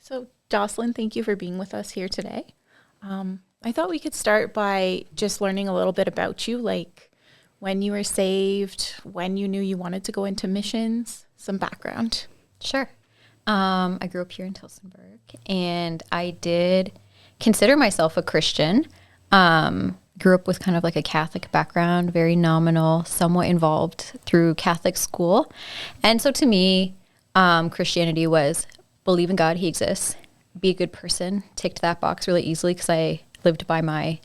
So, Jocelyn, thank you for being with us here today. I thought we could start by just learning a little bit about you, like when you were saved, when you knew you wanted to go into missions, some background. Sure. I grew up here in Tillsonburg, and I did consider myself a Christian. Grew up with kind of like a Catholic background, very nominal, somewhat involved through Catholic school. And so to me, Christianity was believe in God, he exists, be a good person, ticked that box really easily because I lived by my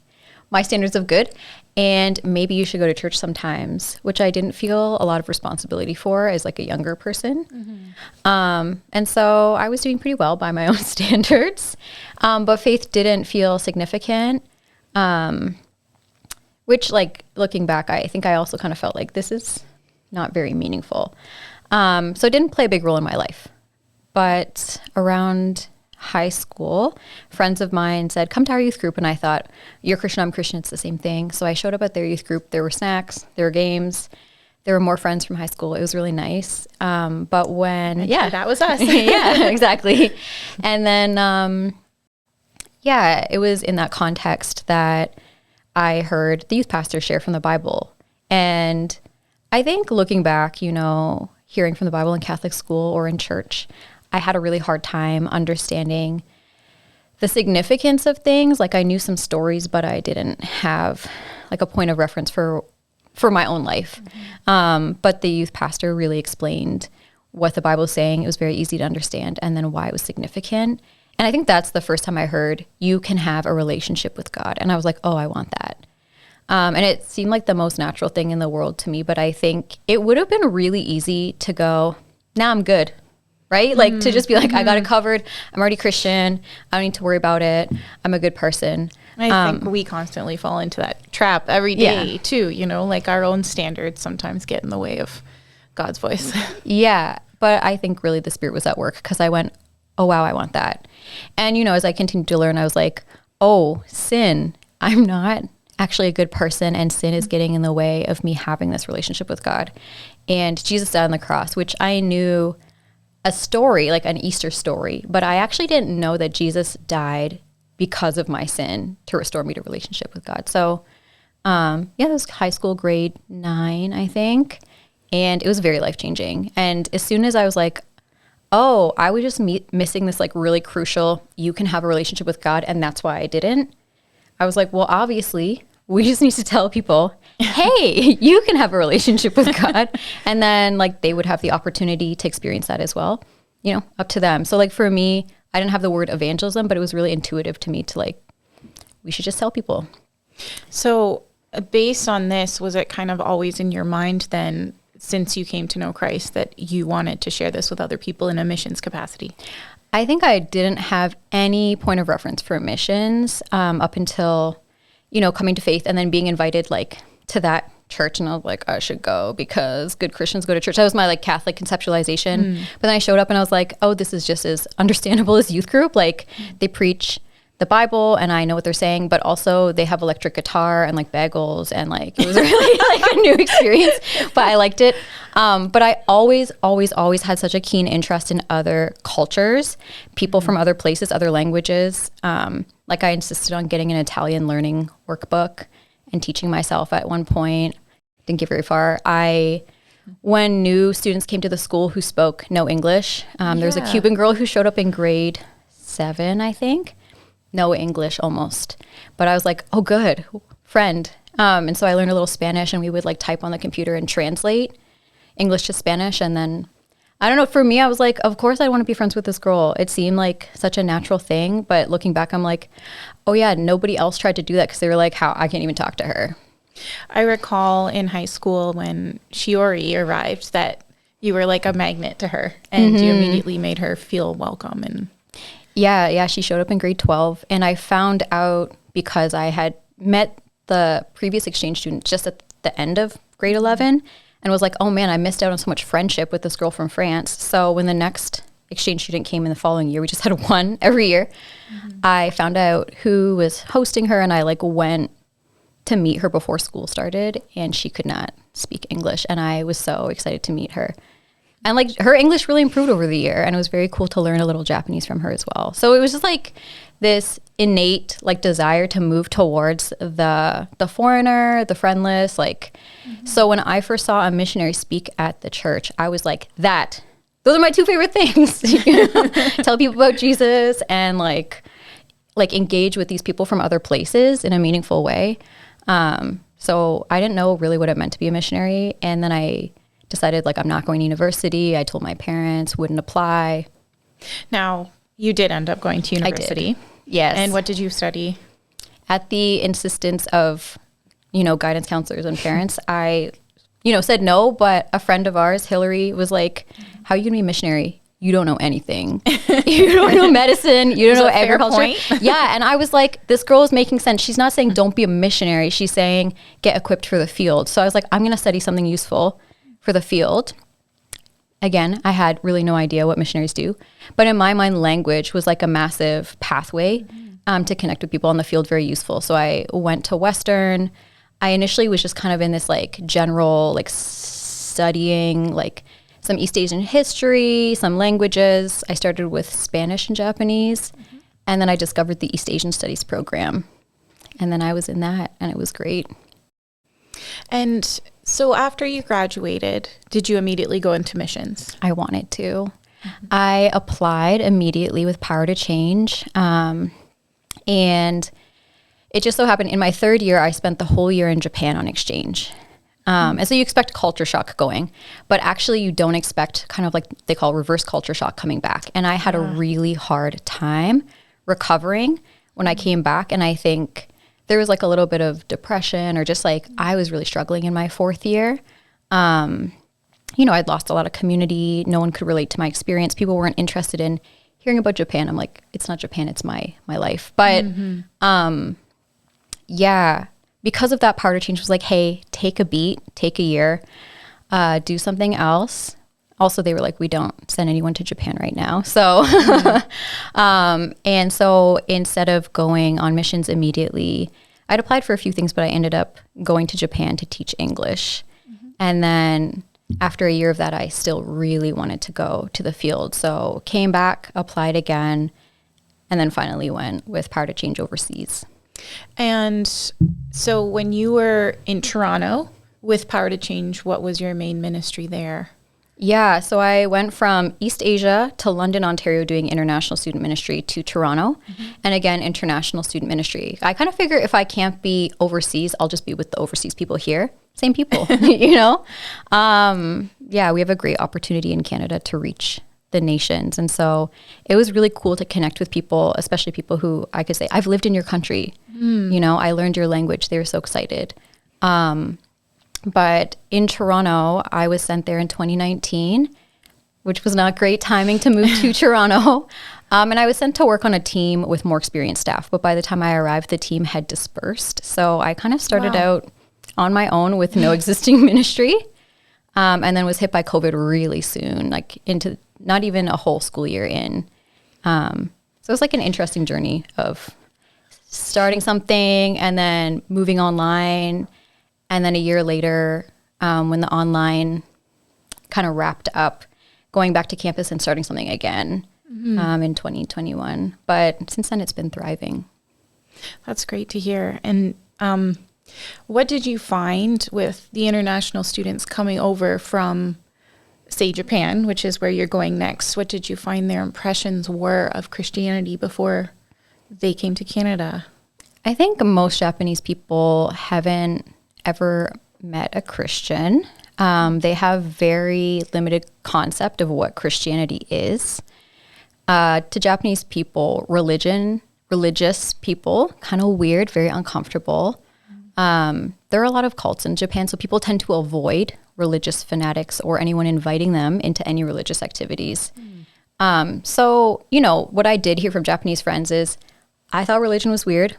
standards of good. And maybe you should go to church sometimes, which I didn't feel a lot of responsibility for as like a younger person. Mm-hmm. And so I was doing pretty well by my own standards, but faith didn't feel significant, which like looking back, I think I also kind of felt like this is not very meaningful. So it didn't play a big role in my life. But around high school, friends of mine said, come to our youth group. And I thought, you're Christian, I'm Christian, it's the same thing. So I showed up at their youth group. There were snacks, there were games, there were more friends from high school. It was really nice. But when, Actually, that was us. yeah, exactly. And then, it was in that context that I heard the youth pastor share from the Bible. And I think looking back, hearing from the Bible in Catholic school or in church, I had a really hard time understanding the significance of things. Like I knew some stories, but I didn't have like a point of reference for my own life. Mm-hmm. But the youth pastor really explained what the Bible is saying. It was very easy to understand, and then why it was significant. And I think that's the first time I heard you can have a relationship with God. And I was like, oh, I want that. And it seemed like the most natural thing in the world to me, but I think it would have been really easy to go, now I'm good. Right? Like to just be like, I got it covered. I'm already Christian. I don't need to worry about it. I'm a good person. I think we constantly fall into that trap every day too, like our own standards sometimes get in the way of God's voice. Yeah. But I think really the Spirit was at work because I went, oh, wow, I want that. And, as I continued to learn, I was like, oh, sin, I'm not actually a good person, and sin is getting in the way of me having this relationship with God. And Jesus died on the cross, which I knew a story, like an Easter story, but I actually didn't know that Jesus died because of my sin to restore me to relationship with God. So, that was high school, grade 9, I think. And it was very life-changing. And as soon as I was like, oh, I was just missing this like really crucial, you can have a relationship with God, and that's why I didn't. I was like, well, obviously, we just need to tell people, hey, you can have a relationship with God. And then like they would have the opportunity to experience that as well, up to them. So like for me, I didn't have the word evangelism, but it was really intuitive to me to like, we should just tell people. So based on this, was it kind of always in your mind then, since you came to know Christ, that you wanted to share this with other people in a missions capacity? I think I didn't have any point of reference for missions up until, coming to faith and then being invited like to that church. And I was like, I should go because good Christians go to church. That was my like Catholic conceptualization. But then I showed up and I was like, oh, this is just as understandable as youth group. Like they preach the Bible and I know what they're saying, but also they have electric guitar and like bagels and like, it was really like a new experience, but I liked it. But I always had such a keen interest in other cultures, people from other places, other languages. Like I insisted on getting an Italian learning workbook and teaching myself at one point. Didn't get very far. When new students came to the school who spoke no English, there was a Cuban girl who showed up in grade 7, I think. No English almost. But I was like, oh, good, friend. And so I learned a little Spanish and we would like type on the computer and translate English to Spanish. And then, I don't know, for me, I was like, of course I want to be friends with this girl. It seemed like such a natural thing. But looking back, I'm like, oh yeah, nobody else tried to do that because they were like, how? I can't even talk to her. I recall in high school when Shiori arrived that you were like a magnet to her and you immediately made her feel welcome. And Yeah, she showed up in grade 12, and I found out because I had met the previous exchange student just at the end of grade 11 and was like, oh man, I missed out on so much friendship with this girl from France. So when the next exchange student came in the following year, we just had one every year, I found out who was hosting her, and I like went to meet her before school started, and she could not speak English, and I was so excited to meet her. And like her English really improved over the year, and it was very cool to learn a little Japanese from her as well. So it was just like this innate like desire to move towards the foreigner, the friendless. Like, so when I first saw a missionary speak at the church, I was like, those are my two favorite things. Tell people about Jesus and like engage with these people from other places in a meaningful way. So I didn't know really what it meant to be a missionary. And then I decided like I'm not going to university. I told my parents, wouldn't apply. Now, you did end up going to university. I did. Yes. And what did you study? At the insistence of, guidance counselors and parents, I, said no, but a friend of ours, Hillary, was like, how are you going to be a missionary? You don't know anything. You don't know medicine. You don't know agriculture. Yeah. And I was like, this girl is making sense. She's not saying don't be a missionary. She's saying get equipped for the field. So I was like, I'm going to study something useful for the field. Again, I had really no idea what missionaries do. But in my mind, language was like a massive pathway to connect with people on the field, very useful. So I went to Western. I initially was just kind of in this like general, like studying like some East Asian history, some languages. I started with Spanish and Japanese, and then I discovered the East Asian Studies program. And then I was in that, and it was great. And so after you graduated, did you immediately go into missions? I wanted to. I applied immediately with Power to Change. And it just so happened in my third year, I spent the whole year in Japan on exchange. And so you expect culture shock going, but actually you don't expect kind of like they call reverse culture shock coming back. And I had a really hard time recovering when I came back. And I think there was like a little bit of depression or just like I was really struggling in my fourth year. I'd lost a lot of community. No one could relate to my experience. People weren't interested in hearing about Japan. I'm like, it's not Japan, it's my life. But because of that, Power to Change was like, hey, take a beat, take a year, do something else. Also, they were like, we don't send anyone to Japan right now. So, and so instead of going on missions immediately, I'd applied for a few things, but I ended up going to Japan to teach English. And then after a year of that, I still really wanted to go to the field. So came back, applied again, and then finally went with Power to Change overseas. And so when you were in Toronto with Power to Change, what was your main ministry there? Yeah, so I went from East Asia to London, Ontario, doing international student ministry to Toronto. And again, international student ministry. I kind of figure if I can't be overseas, I'll just be with the overseas people here. Same people, we have a great opportunity in Canada to reach the nations. And so it was really cool to connect with people, especially people who I could say, I've lived in your country. I learned your language. They were so excited. But in Toronto, I was sent there in 2019, which was not great timing to move to Toronto. And I was sent to work on a team with more experienced staff. But by the time I arrived, the team had dispersed. So I kind of started out on my own with no existing ministry. And then was hit by COVID really soon, like into not even a whole school year in. So it was like an interesting journey of starting something and then moving online. And then a year later, when the online kind of wrapped up, going back to campus and starting something again in 2021. But since then, it's been thriving. That's great to hear. And what did you find with the international students coming over from, say, Japan, which is where you're going next? What did you find their impressions were of Christianity before they came to Canada? I think most Japanese people haven't ever met a Christian. They have very limited concept of what Christianity is. To Japanese people, religious people, kind of weird, very uncomfortable. There are a lot of cults in Japan, so people tend to avoid religious fanatics or anyone inviting them into any religious activities. So, what I did hear from Japanese friends is I thought religion was weird.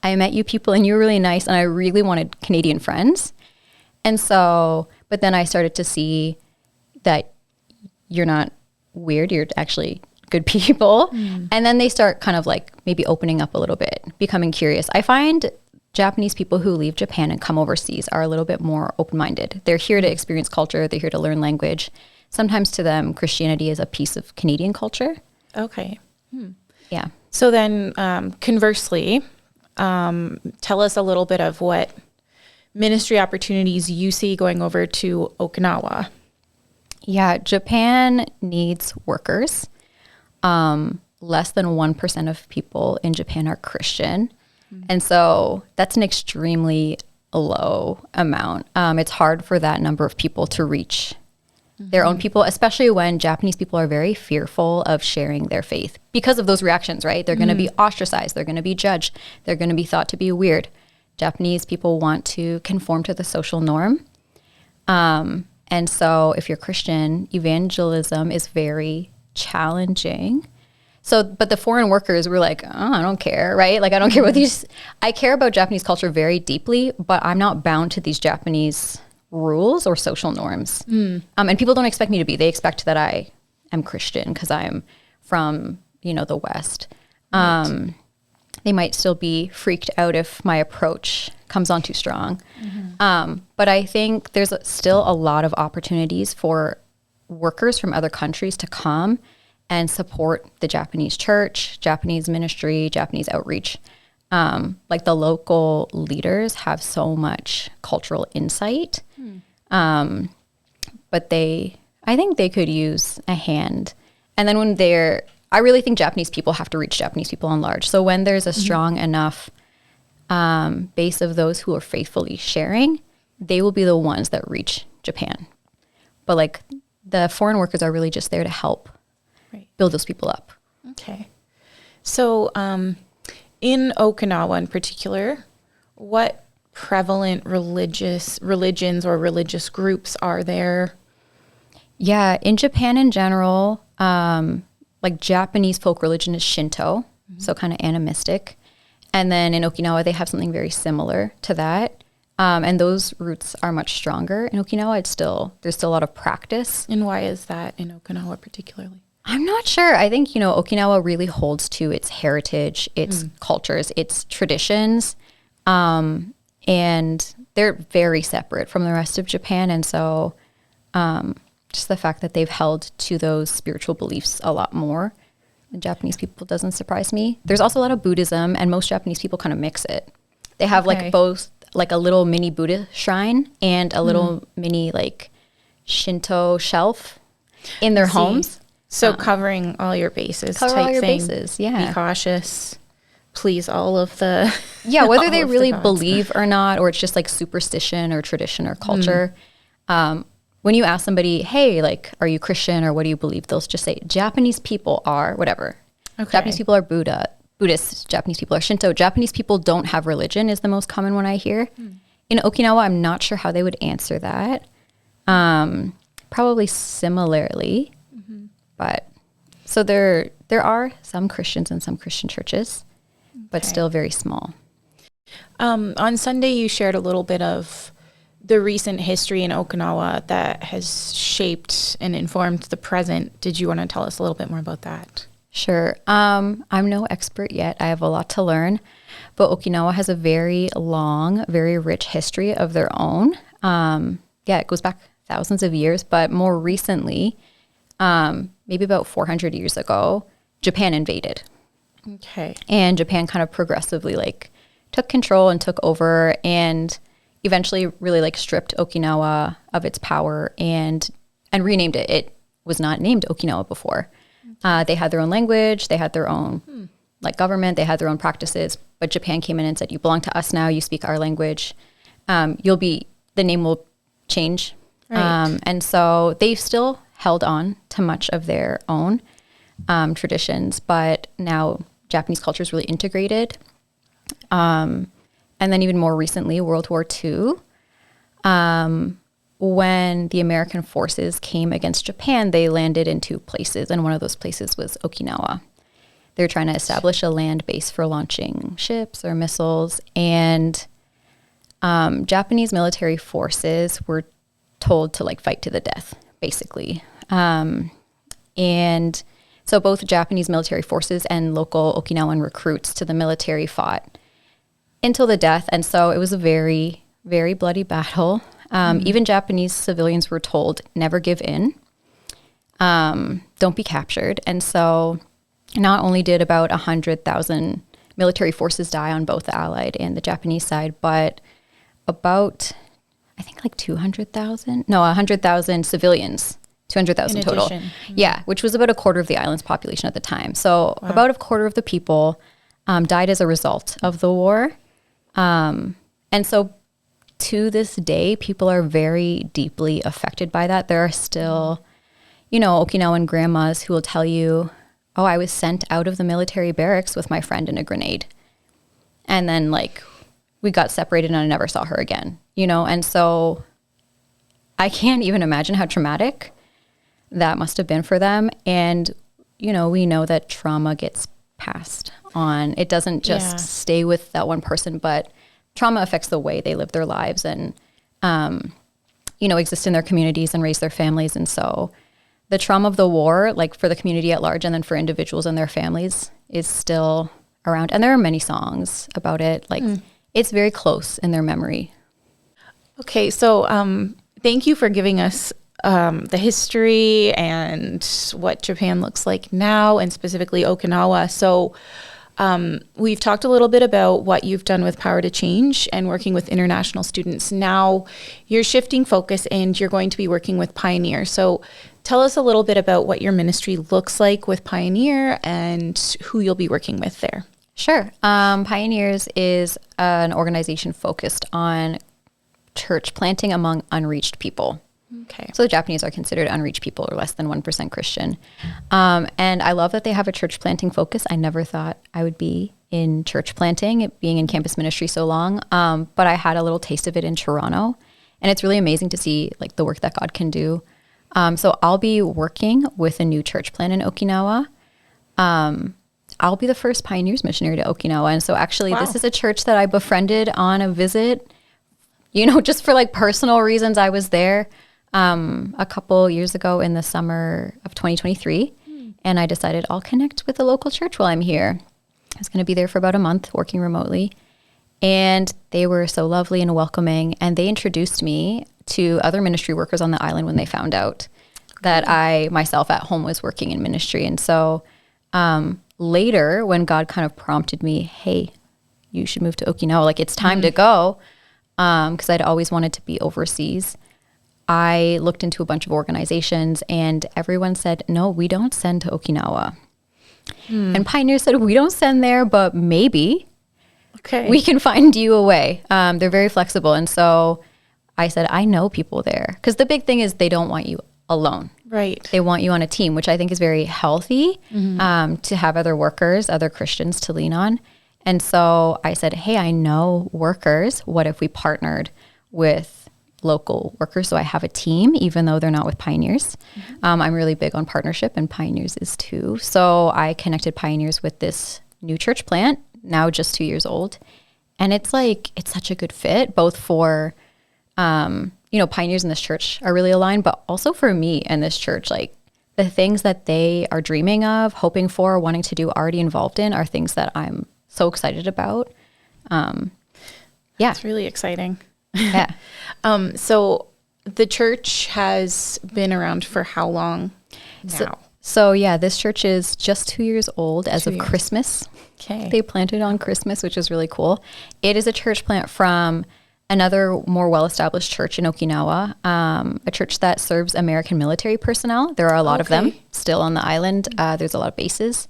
I met you people and you were really nice and I really wanted Canadian friends. And so, but then I started to see that you're not weird, you're actually good people. And then they start kind of like maybe opening up a little bit, becoming curious. I find Japanese people who leave Japan and come overseas are a little bit more open-minded. They're here to experience culture. They're here to learn language. sometimes to them, Christianity is a piece of Canadian culture. Okay. Yeah. So then, conversely, tell us a little bit of what ministry opportunities you see going over to Okinawa. Yeah, Japan needs workers. Less than 1% of people in Japan are Christian. And so that's an extremely low amount. It's hard for that number of people to reach their own people, especially when Japanese people are very fearful of sharing their faith because of those reactions, right? They're going to be ostracized. They're going to be judged. They're going to be thought to be weird. Japanese people want to conform to the social norm. And so if you're Christian, evangelism is very challenging. So, but the foreign workers were like, oh, I don't care, right? Like, I don't care what these, I care about Japanese culture very deeply, but I'm not bound to these Japanese rules or social norms. And people don't expect me to be. They expect that I am Christian because I'm from, the West. Right. They might still be freaked out if my approach comes on too strong. But I think there's still a lot of opportunities for workers from other countries to come and support the Japanese church, Japanese ministry, Japanese outreach. Like the local leaders have so much cultural insight. But I think they could use a hand. And then I really think Japanese people have to reach Japanese people on large. So when there's a strong enough base of those who are faithfully sharing, they will be the ones that reach Japan. But like the foreign workers are really just there to help build those people up. Okay. So in Okinawa in particular, what prevalent religions or religious groups are there? Yeah, in Japan in general, like Japanese folk religion is Shinto, so kind of animistic. And then in Okinawa, they have something very similar to that. And those roots are much stronger. In Okinawa, there's still a lot of practice. And why is that in Okinawa particularly? I'm not sure. I think, Okinawa really holds to its heritage, its cultures, its traditions. And they're very separate from the rest of Japan. And so just the fact that they've held to those spiritual beliefs a lot more than Japanese people doesn't surprise me. There's also a lot of Buddhism, and most Japanese people kind of mix it. They have like both like a little mini Buddha shrine and a little mini like Shinto shelf in their homes. So covering all your bases Cover type all your thing. bases, yeah. Be cautious. Please all of the... Yeah, whether they really believe or not, or it's just like superstition or tradition or culture. When you ask somebody, hey, like, are you Christian or what do you believe? They'll just say, Japanese people are whatever. Okay. Japanese people are Buddhist. Japanese people are Shinto. Japanese people don't have religion is the most common one I hear. In Okinawa, I'm not sure how they would answer that. Probably similarly. But so there are some Christians and some Christian churches, but still very small. On Sunday, you shared a little bit of the recent history in Okinawa that has shaped and informed the present. Did you want to tell us a little bit more about that? Sure. I'm no expert yet. I have a lot to learn, but Okinawa has a very long, very rich history of their own. It goes back thousands of years, but more recently, maybe about 400 years ago, Japan invaded. Okay. And Japan kind of progressively like took control and took over and eventually really like stripped Okinawa of its power and renamed it. It was not named Okinawa before. They had their own language, they had their own like government, they had their own practices, but Japan came in and said, you belong to us now, you speak our language. The name will change. Right. And so they've still held on to much of their own traditions, but now Japanese culture is really integrated. And then even more recently, World War II, when the American forces came against Japan, they landed in two places, and one of those places was Okinawa. They were trying to establish a land base for launching ships or missiles, and Japanese military forces were told to like fight to the death, basically. And so both Japanese military forces and local Okinawan recruits to the military fought until the death. And so it was a very, very bloody battle. Even Japanese civilians were told, never give in. don't be captured. And so not only did about 100,000 military forces die on both the Allied and the Japanese side, but about, I think like 100,000 civilians, 200,000 total. Mm-hmm. Yeah, which was about a quarter of the island's population at the time. So about a quarter of the people died as a result of the war. And so to this day, people are very deeply affected by that. There are still, Okinawan grandmas who will tell you, oh, I was sent out of the military barracks with my friend in a grenade. And then we got separated and I never saw her again, And so I can't even imagine how traumatic that must have been for them. And, we know that trauma gets passed on. It doesn't just stay with that one person, but trauma affects the way they live their lives and, exist in their communities and raise their families. And so the trauma of the war, for the community at large and then for individuals and their families, is still around. And there are many songs about it. It's very close in their memory. Okay, so thank you for giving us the history and what Japan looks like now, and specifically Okinawa. So we've talked a little bit about what you've done with Power to Change and working with international students. Now you're shifting focus and you're going to be working with Pioneer. So tell us a little bit about what your ministry looks like with Pioneer and who you'll be working with there. Sure. Pioneers is an organization focused on church planting among unreached people. Okay. So the Japanese are considered unreached people, or less than 1% Christian. And I love that they have a church planting focus. I never thought I would be in church planting, being in campus ministry so long. But I had a little taste of it in Toronto. And it's really amazing to see the work that God can do. So I'll be working with a new church plant in Okinawa. I'll be the first Pioneers missionary to Okinawa. And so actually This is a church that I befriended on a visit, just for personal reasons. I was there a couple years ago in the summer of 2023. And I decided I'll connect with the local church while I'm here. I was going to be there for about a month working remotely. And they were so lovely and welcoming. And they introduced me to other ministry workers on the island when they found out that I myself at home was working in ministry. And so later, when God kind of prompted me, hey, you should move to Okinawa, it's time to go, because I'd always wanted to be overseas. I looked into a bunch of organizations and everyone said, no, we don't send to Okinawa. And Pioneer said, we don't send there, but maybe we can find you a way. They're very flexible. And so I said, I know people there. Because the big thing is they don't want you alone. Right. They want you on a team, which I think is very healthy, to have other workers, other Christians to lean on. And so I said, hey, I know workers. What if we partnered with local workers? So I have a team, even though they're not with Pioneers. I'm really big on partnership, and Pioneers is too. So I connected Pioneers with this new church plant, now just 2 years old. And it's such a good fit, both for, Pioneers in this church are really aligned, but also for me and this church. The things that they are dreaming of, hoping for, wanting to do, already involved in, are things that I'm so excited about. It's really exciting. Yeah. So the church has been around for how long now? So this church is just 2 years old as of Christmas. Okay. They planted on Christmas, which is really cool. It is a church plant from another more well-established church in Okinawa, a church that serves American military personnel. There are a lot of them still on the island. There's a lot of bases.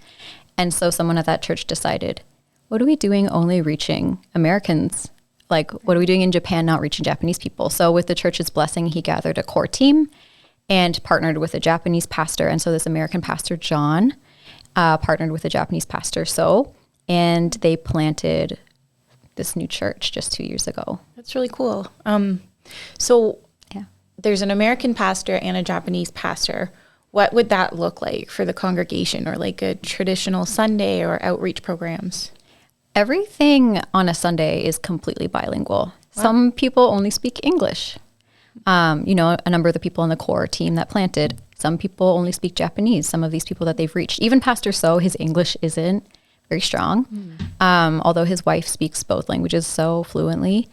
And so someone at that church decided, what are we doing only reaching Americans? What are we doing in Japan not reaching Japanese people? So with the church's blessing, he gathered a core team and partnered with a Japanese pastor. And so this American pastor, John, partnered with a Japanese pastor, and they planted this new church just 2 years ago. That's really cool. There's an American pastor and a Japanese pastor. What would that look like for the congregation, or a traditional Sunday or outreach programs? Everything on a Sunday is completely bilingual. Wow. Some people only speak English. A number of the people on the core team that planted, some people only speak Japanese. Some of these people that they've reached, even Pastor So, his English isn't very strong, although his wife speaks both languages so fluently.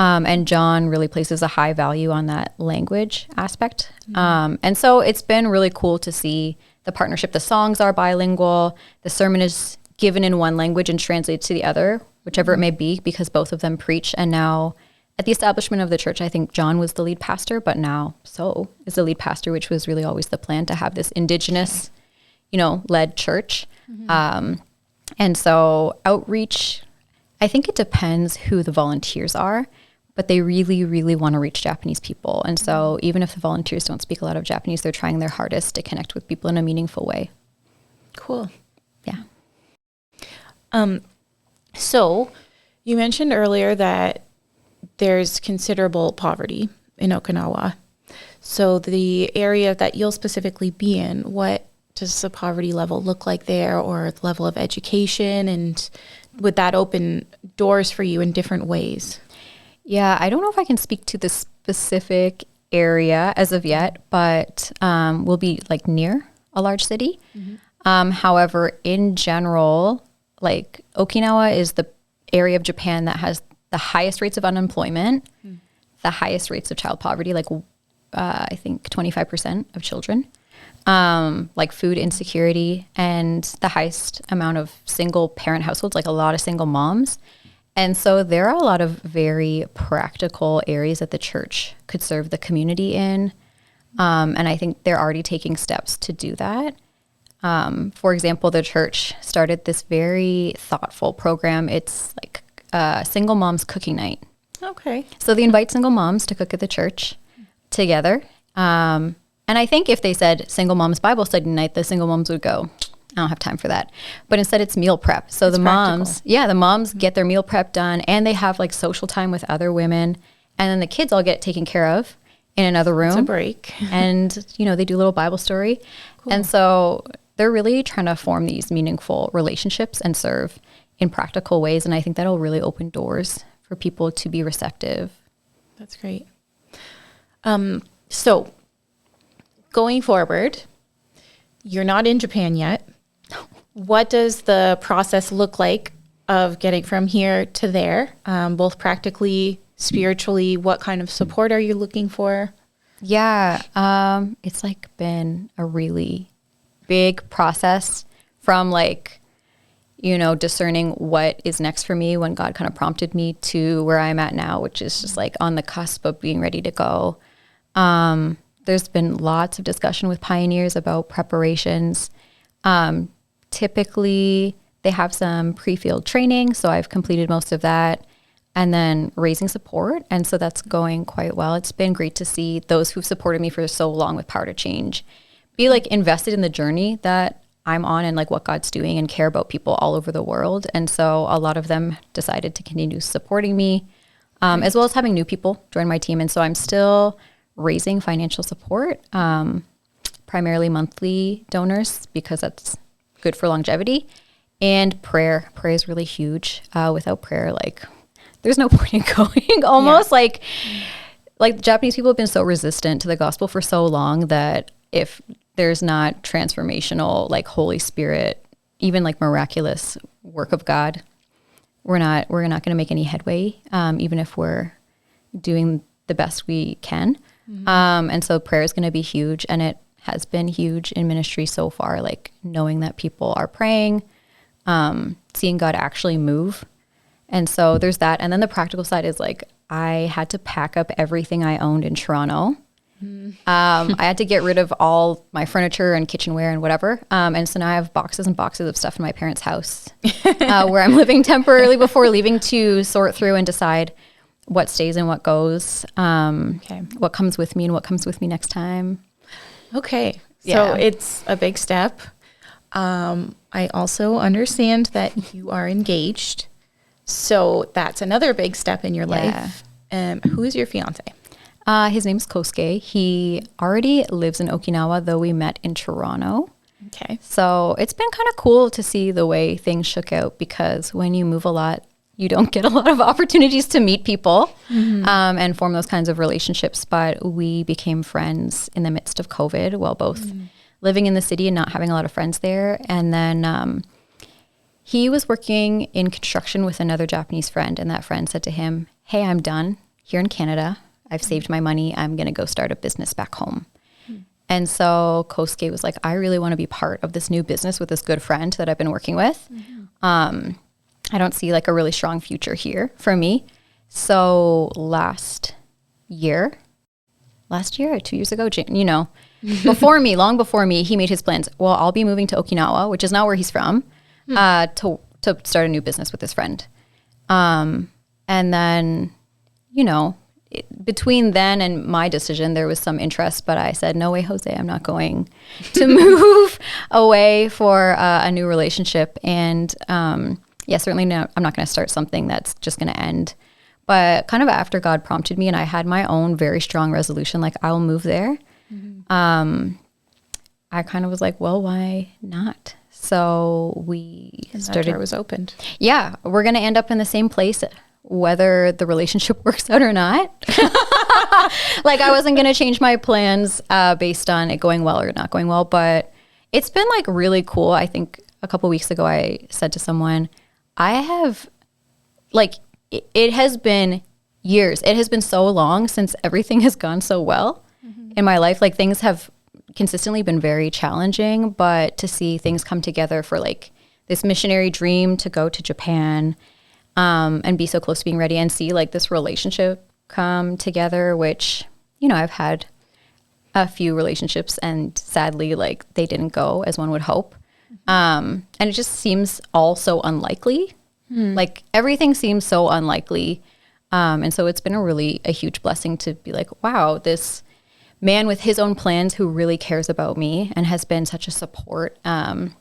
And John really places a high value on that language aspect. And so it's been really cool to see the partnership. The songs are bilingual. The sermon is given in one language and translated to the other, whichever it may be, because both of them preach. And now at the establishment of the church, I think John was the lead pastor, but now So is the lead pastor, which was really always the plan, to have this indigenous, led church. And so outreach, I think it depends who the volunteers are, but they really, really want to reach Japanese people. And so even if the volunteers don't speak a lot of Japanese, they're trying their hardest to connect with people in a meaningful way. Cool. Yeah. So you mentioned earlier that there's considerable poverty in Okinawa. So the area that you'll specifically be in, what does the poverty level look like there, or the level of education? And would that open doors for you in different ways? Yeah, I don't know if I can speak to the specific area as of yet, but we'll be like near a large city. However, in general, like Okinawa is the area of Japan that has the highest rates of unemployment, the highest rates of child poverty, like I think 25% of children, like food insecurity, and the highest amount of single parent households, like a lot of single moms. And so there are a lot of very practical areas that the church could serve the community in. And I think they're already taking steps to do that. For example, the church started this very thoughtful program. It's like single moms cooking night. Okay. So they invite single moms to cook at the church together. And I think if they said single moms Bible study night, the single moms would go, I don't have time for that. But instead it's meal prep. So it's the moms, practical. the moms get their meal prep done, and they have like social time with other women. And then the kids all get taken care of in another room. It's a break. And, they do a little Bible story. Cool. And so they're really trying to form these meaningful relationships and serve in practical ways. And I think that'll really open doors for people to be receptive. That's great. So going forward, you're not in Japan yet. What does the process look like of getting from here to there, both practically, spiritually? What kind of support are you looking for? Yeah, it's like been a really big process from discerning what is next for me when God kind of prompted me to where I'm at now, which is just like on the cusp of being ready to go. There's been lots of discussion with pioneers about preparations. Typically, they have some pre-field training, so I've completed most of that, and then raising support, and so that's going quite well. It's been great to see those who've supported me for so long with Power to Change be like invested in the journey that I'm on and like what God's doing, and care about people all over the world. And so a lot of them decided to continue supporting me, as well as having new people join my team. And so I'm still raising financial support, primarily monthly donors, because that's good for longevity, and prayer. Prayer is really huge. Without prayer, like there's no point in going. Almost like Japanese people have been so resistant to the gospel for so long that if there's not transformational, like Holy Spirit, even like miraculous work of God, we're not going to make any headway, even if we're doing the best we can. And so prayer is going to be huge, and it has been huge in ministry so far, like knowing that people are praying, seeing God actually move. And so there's that. And then the practical side is like, I had to pack up everything I owned in Toronto. I had to get rid of all my furniture and kitchenware and whatever. And so now I have boxes and boxes of stuff in my parents' house where I'm living temporarily before leaving to sort through and decide what stays and what goes, what comes with me and what comes with me next time. Okay. So it's a big step. I also understand that you are engaged. So that's another big step in your life. Who is your fiance? His name's Kosuke. He already lives in Okinawa, though we met in Toronto. Okay. So it's been kind of cool to see the way things shook out, because when you move a lot, you don't get a lot of opportunities to meet people and form those kinds of relationships. But we became friends in the midst of COVID while both living in the city and not having a lot of friends there. And then he was working in construction with another Japanese friend, and that friend said to him, "Hey, I'm done here in Canada. I've saved my money. I'm going to go start a business back home. And so Kosuke was like, I really want to be part of this new business with this good friend that I've been working with. I don't see like a really strong future here for me. So last year or 2 years ago, you know, long before me, he made his plans. Well, I'll be moving to Okinawa, which is not where he's from, to start a new business with his friend. And then, you know, between then and my decision, there was some interest, but I said, no way, Jose, I'm not going to move away for a new relationship. And certainly no, I'm not going to start something that's just going to end. But kind of after God prompted me and I had my own very strong resolution, like I will move there. I kind of was like, well, why not? So we started. That door was opened. Yeah, we're going to end up in the same place, whether the relationship works out or not. Like I wasn't going to change my plans based on it going well or not going well. But it's been like really cool. I think a couple of weeks ago, I said to someone, I have like, it has been years. It has been so long since everything has gone so well in my life. Like things have consistently been very challenging, but to see things come together for like this missionary dream to go to Japan and be so close to being ready and see like this relationship come together, which, you know, I've had a few relationships and sadly like they didn't go as one would hope. And it just seems all so unlikely. Like everything seems so unlikely. And so it's been a huge blessing to be like, wow, this man with his own plans who really cares about me and has been such a support and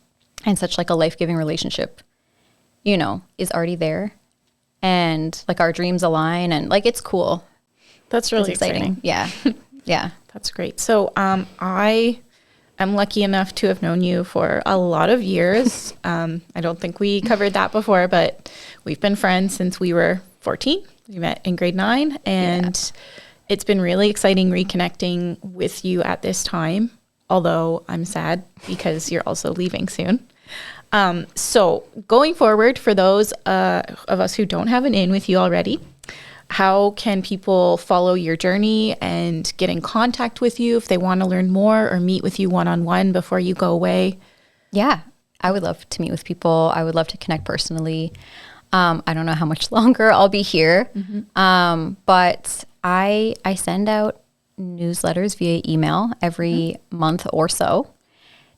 such like a life-giving relationship, you know, is already there. And like our dreams align and like it's cool. That's really exciting. Yeah. Yeah. That's great. So I am lucky enough to have known you for a lot of years. I don't think we covered that before, but we've been friends since we were 14. We met in grade 9 and it's been really exciting reconnecting with you at this time, although I'm sad because you're also leaving soon. So going forward, for those of us who don't have an in with you already, how can people follow your journey and get in contact with you if they want to learn more or meet with you one-on-one before you go away? Yeah, I would love to meet with people. I would love to connect personally. I don't know how much longer I'll be here, but I send out newsletters via email every month or so,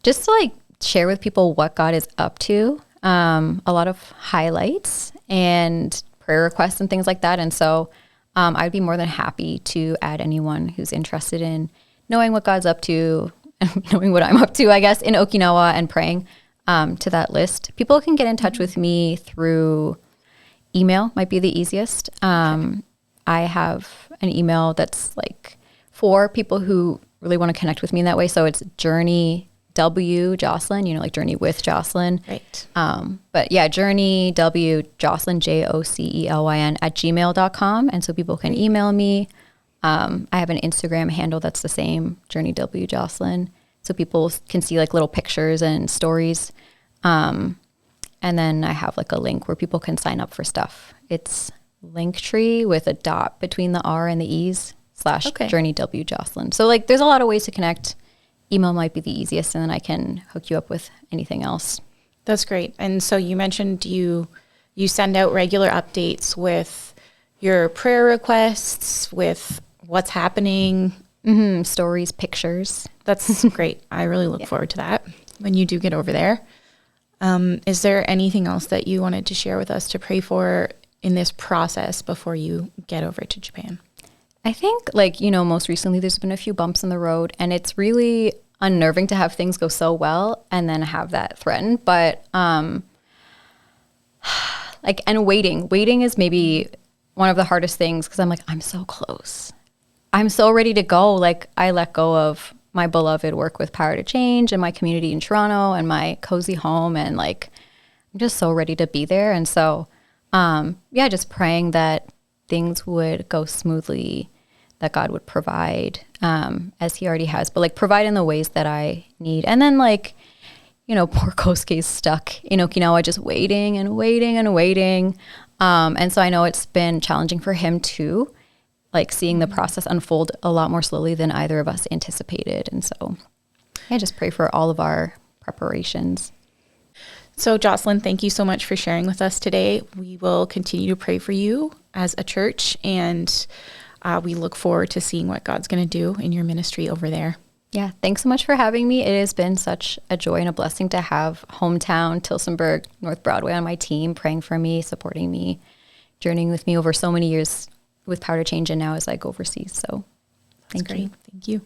just to like share with people what God is up to, a lot of highlights and prayer requests and things like that. And so I'd be more than happy to add anyone who's interested in knowing what God's up to and knowing what I'm up to, I guess, in Okinawa and praying to that list. People can get in touch with me through email, might be the easiest. I have an email that's like for people who really want to connect with me in that way. So it's journeywjocelyn, you know, like Journey with Jocelyn. Right. But yeah, journeywjocelyn, JOCELYN @gmail.com. And so people can email me. I have an Instagram handle that's the same, journeywjocelyn. So people can see like little pictures and stories. And then I have like a link where people can sign up for stuff. It's linktr with a dot between the R and the E's / journeywjocelyn. So like there's a lot of ways to connect. Email might be the easiest, and then I can hook you up with anything else. That's great. And so you mentioned you send out regular updates with your prayer requests, with what's happening. Stories, pictures. That's great. I really look forward to that when you do get over there. Is there anything else that you wanted to share with us to pray for in this process before you get over to Japan? I think, like, you know, most recently there's been a few bumps in the road, and it's really unnerving to have things go so well and then have that threatened. But, and waiting is maybe one of the hardest things because I'm like, I'm so close. I'm so ready to go. Like, I let go of my beloved work with Power to Change and my community in Toronto and my cozy home. And like, I'm just so ready to be there. And so, just praying that things would go smoothly, that God would provide, as he already has, but like provide in the ways that I need. And then like, you know, poor Kosuke's stuck in Okinawa, just waiting and waiting and waiting. And so I know it's been challenging for him too. like seeing the process unfold a lot more slowly than either of us anticipated. And so I just pray for all of our preparations. So Jocelyn, thank you so much for sharing with us today. We will continue to pray for you as a church, and we look forward to seeing what God's going to do in your ministry over there. Yeah, thanks so much for having me. It has been such a joy and a blessing to have hometown Tillsonburg, North Broadway on my team, praying for me, supporting me, journeying with me over so many years with Power to Change, and now as I go overseas. So thank you. Thank you.